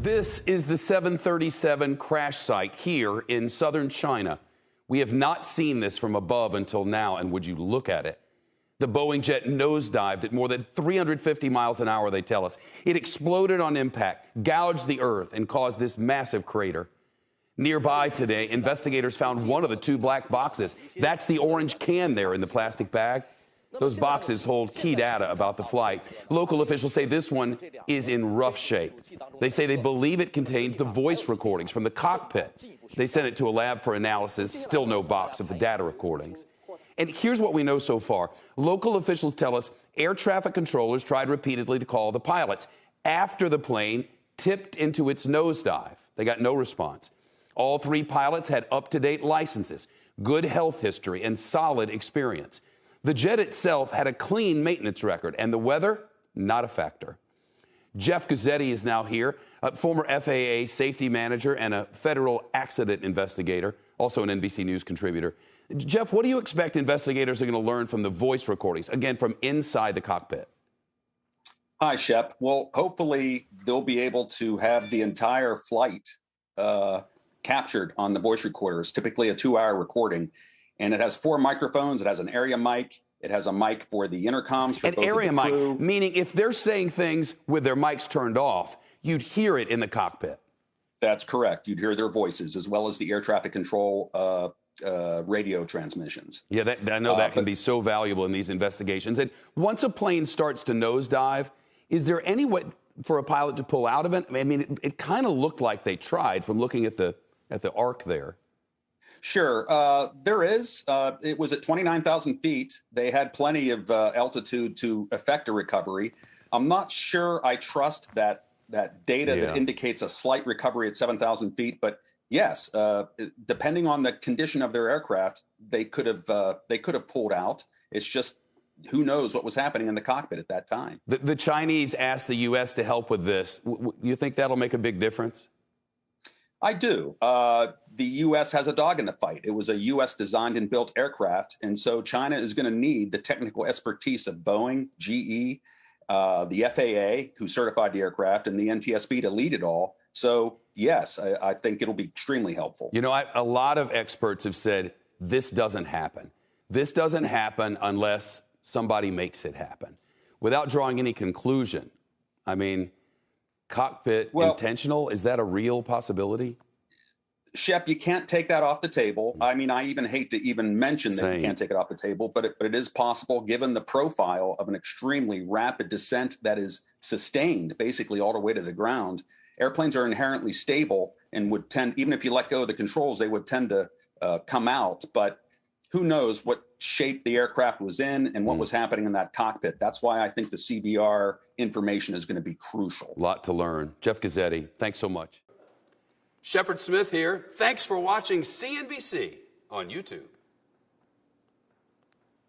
This is the 737 crash site here in southern China. We have not seen this from above until now, and would you look at it? The Boeing jet nosedived at more than 350 miles an hour, they tell us. It exploded on impact, gouged the earth, and caused this massive crater. Nearby today, investigators found one of the two black boxes. That's the orange can there in the plastic bag. Those boxes hold key data about the flight. Local officials say this one is in rough shape. They say they believe it contains the voice recordings from the cockpit. They sent it to a lab for analysis. Still no box of the data recordings. And here's what we know so far. Local officials tell us air traffic controllers tried repeatedly to call the pilots after the plane tipped into its nosedive. They got no response. All three pilots had up-to-date licenses, good health history, and solid experience. The jet itself had a clean maintenance record, and the weather, not a factor. Jeff Guzzetti is now here, a former FAA safety manager and a federal accident investigator, also an NBC News contributor. Jeff, what do you expect investigators are going to learn from the voice recordings, again, from inside the cockpit? Hi, Shep. Well, hopefully they'll be able to have the entire flight captured on the voice recorders, typically a 2-hour recording. And it has 4 microphones. It has an area mic. It has a mic for the intercoms for an both area of the crew. mic, meaning if they're saying things with their mics turned off, you'd hear it in the cockpit. That's correct. You'd hear their voices as well as the air traffic control radio transmissions. Yeah, I know that can be so valuable in these investigations. And once a plane starts to nosedive, is there any way for a pilot to pull out of it? I mean, it kind of looked like they tried from looking at the arc there. Sure, there is. It was at 29,000 feet. They had plenty of altitude to effect a recovery. I'm not sure I trust that data that indicates a slight recovery at 7,000 feet, but yes, depending on the condition of their aircraft, they could have pulled out. It's just who knows what was happening in the cockpit at that time. The Chinese asked the U.S. to help with this. You think that'll make a big difference? I do. The U.S. has a dog in the fight. It was a U.S. designed and built aircraft. And so China is going to need the technical expertise of Boeing, GE, the FAA, who certified the aircraft, and the NTSB to lead it all. So, yes, I think it'll be extremely helpful. You know, a lot of experts have said this doesn't happen. This doesn't happen unless somebody makes it happen. Without drawing any conclusion, I mean, cockpit intentional, is that a real possibility? Shep, you can't take that off the table. I mean, I even hate to even mention that you can't take it off the table, but it is possible given the profile of an extremely rapid descent that is sustained basically all the way to the ground. Airplanes are inherently stable and would tend, even if you let go of the controls, they would tend to come out. But who knows what shape the aircraft was in and what was happening in that cockpit. That's why I think the CVR information is going to be crucial. A lot to learn. Jeff Guzzetti, thanks so much. Shepard Smith here. Thanks for watching CNBC on YouTube.